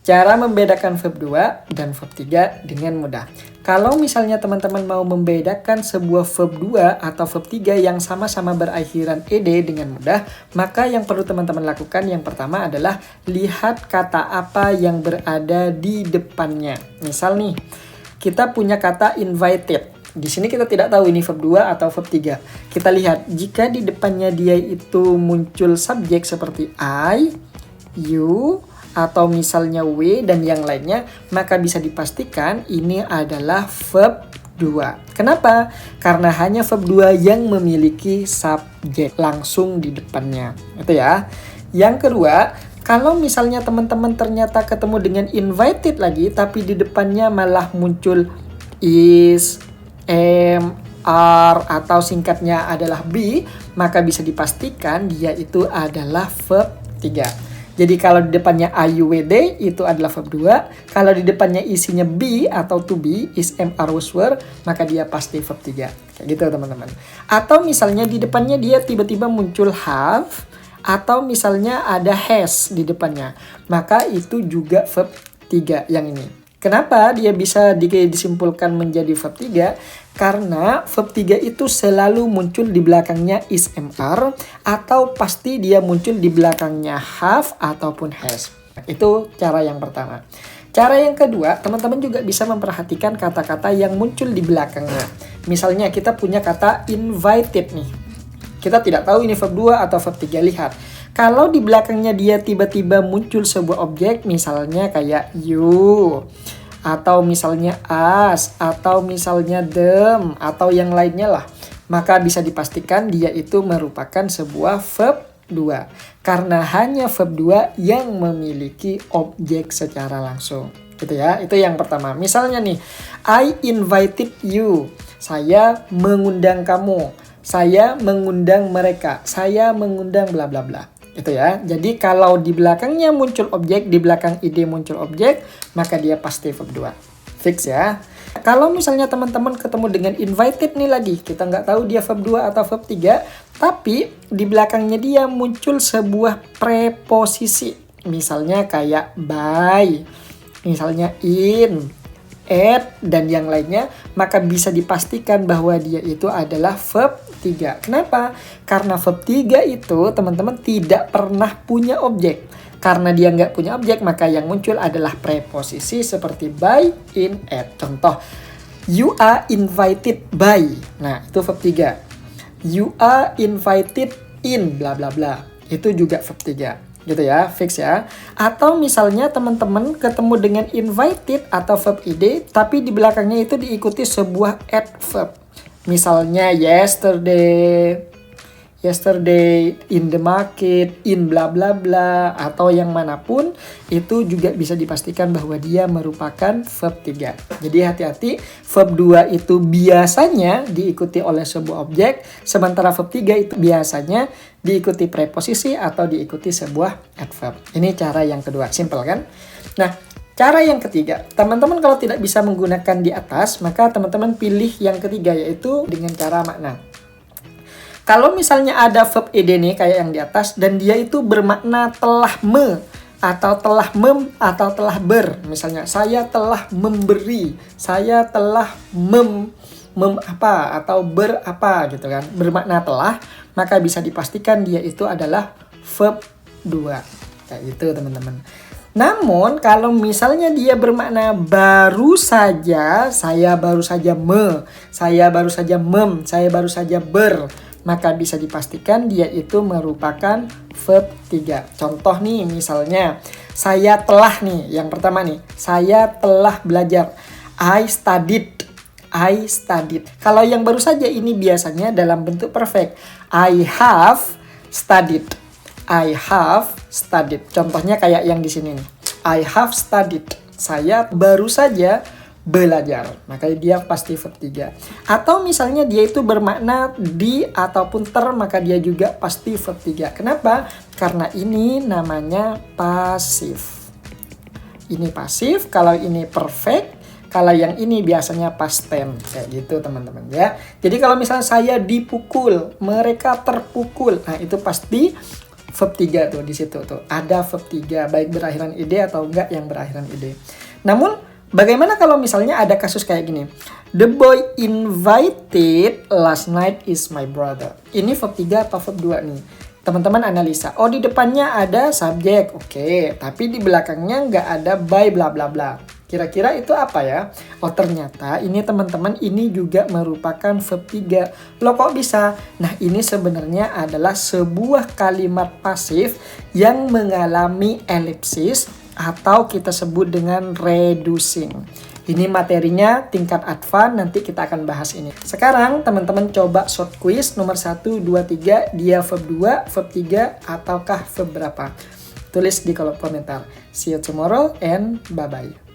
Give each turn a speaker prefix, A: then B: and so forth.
A: Cara membedakan verb 2 dan verb 3 dengan mudah. Kalau misalnya teman-teman mau membedakan sebuah verb 2 atau verb 3 yang sama-sama berakhiran ed dengan mudah, maka yang perlu teman-teman lakukan yang pertama adalah lihat kata apa yang berada di depannya. Misal nih, kita punya kata invited. Di sini kita tidak tahu ini verb 2 atau verb 3. Kita lihat, jika di depannya dia itu muncul subjek seperti I, you, atau misalnya we dan yang lainnya, maka bisa dipastikan ini adalah verb 2. Kenapa? Karena hanya verb 2 yang memiliki subjek langsung di depannya. Itu ya. Yang kedua, kalau misalnya teman-teman ternyata ketemu dengan invited lagi, tapi di depannya malah muncul is, am, are, atau singkatnya adalah be, maka bisa dipastikan dia itu adalah verb 3. Jadi kalau di depannya IUWD itu adalah verb 2. Kalau di depannya isinya be atau to be, is, am, are, was, were, maka dia pasti verb 3. Kayak gitu teman-teman. Atau misalnya di depannya dia tiba-tiba muncul have, atau misalnya ada has di depannya, maka itu juga verb 3 yang ini. Kenapa dia bisa disimpulkan menjadi verb 3? Karena verb 3 itu selalu muncul di belakangnya is, am, are, atau pasti dia muncul di belakangnya have ataupun has. Itu cara yang pertama. Cara yang kedua, teman-teman juga bisa memperhatikan kata-kata yang muncul di belakangnya. Misalnya kita punya kata invited nih. Kita tidak tahu ini verb 2 atau verb 3. Lihat. Kalau di belakangnya dia tiba-tiba muncul sebuah objek, misalnya kayak you, atau misalnya us, atau misalnya them, atau yang lainnya lah, maka bisa dipastikan dia itu merupakan sebuah verb 2. Karena hanya verb 2 yang memiliki objek secara langsung. Gitu ya, itu yang pertama. Misalnya nih, I invited you. Saya mengundang kamu. Saya mengundang mereka. Saya mengundang bla bla bla. Itu ya. Jadi kalau di belakangnya muncul objek, di belakang ide muncul objek, maka dia pasti verb 2. Fix ya. Kalau misalnya teman-teman ketemu dengan invited nih lagi, kita nggak tahu dia verb 2 atau verb 3, tapi di belakangnya dia muncul sebuah preposisi. Misalnya kayak by, misalnya in, at, dan yang lainnya, maka bisa dipastikan bahwa dia itu adalah verb 3. Kenapa? Karena verb 3 itu teman-teman tidak pernah punya objek. Karena dia nggak punya objek, maka yang muncul adalah preposisi seperti by, in, at. Contoh, you are invited by. Nah, itu verb 3. You are invited in, bla bla bla. Itu juga verb 3. Gitu ya, fix ya. Atau misalnya teman-teman ketemu dengan invited atau verb id, tapi di belakangnya itu diikuti sebuah adverb. Misalnya yesterday, in the market, in bla bla bla, atau yang manapun, itu juga bisa dipastikan bahwa dia merupakan verb 3. Jadi hati-hati, verb 2 itu biasanya diikuti oleh sebuah objek, sementara verb 3 itu biasanya diikuti preposisi atau diikuti sebuah adverb. Ini cara yang kedua, simple kan? Nah, cara yang ketiga, teman-teman kalau tidak bisa menggunakan di atas, maka teman-teman pilih yang ketiga, yaitu dengan cara makna. Kalau misalnya ada verb ed nih kayak yang di atas, dan dia itu bermakna telah atau telah atau telah ber. Misalnya, saya telah memberi, saya telah apa atau berapa gitu kan. Bermakna telah, maka bisa dipastikan dia itu adalah verb 2. Kayak gitu teman-teman. Namun kalau misalnya dia bermakna baru saja, saya baru saja saya baru saja saya baru saja ber, maka bisa dipastikan dia itu merupakan verb 3. Contoh nih, misalnya saya telah nih, yang pertama nih, saya telah belajar. I studied. Kalau yang baru saja ini biasanya dalam bentuk perfect. I have studied. Contohnya kayak yang di sini nih. I have studied. Saya baru saja belajar. Maka dia pasti verb 3. Atau misalnya dia itu bermakna di ataupun ter, maka dia juga pasti verb 3. Kenapa? Karena ini namanya pasif. Ini pasif, kalau ini perfect. Kalau yang ini biasanya past tense, kayak gitu teman-teman ya. Jadi kalau misalnya saya dipukul, mereka terpukul, nah itu pasti verb 3 tuh di situ tuh. Ada verb 3 baik berakhiran ed atau enggak yang berakhiran ed. Namun bagaimana kalau misalnya ada kasus kayak gini? The boy invited last night is my brother. Ini verb 3 atau verb 2 nih? Teman-teman analisa. Oh, di depannya ada subjek. Oke, tapi di belakangnya nggak ada by bla bla bla. Kira-kira itu apa ya? Oh, ternyata ini teman-teman ini juga merupakan verb 3. Loh, kok bisa? Nah, ini sebenarnya adalah sebuah kalimat pasif yang mengalami elipsis atau kita sebut dengan reducing. Ini materinya tingkat advance, nanti kita akan bahas ini. Sekarang teman-teman coba short quiz nomor 1, 2, 3, dia verb 2, verb 3, ataukah verb berapa? Tulis di kolom komentar. See you tomorrow and bye-bye.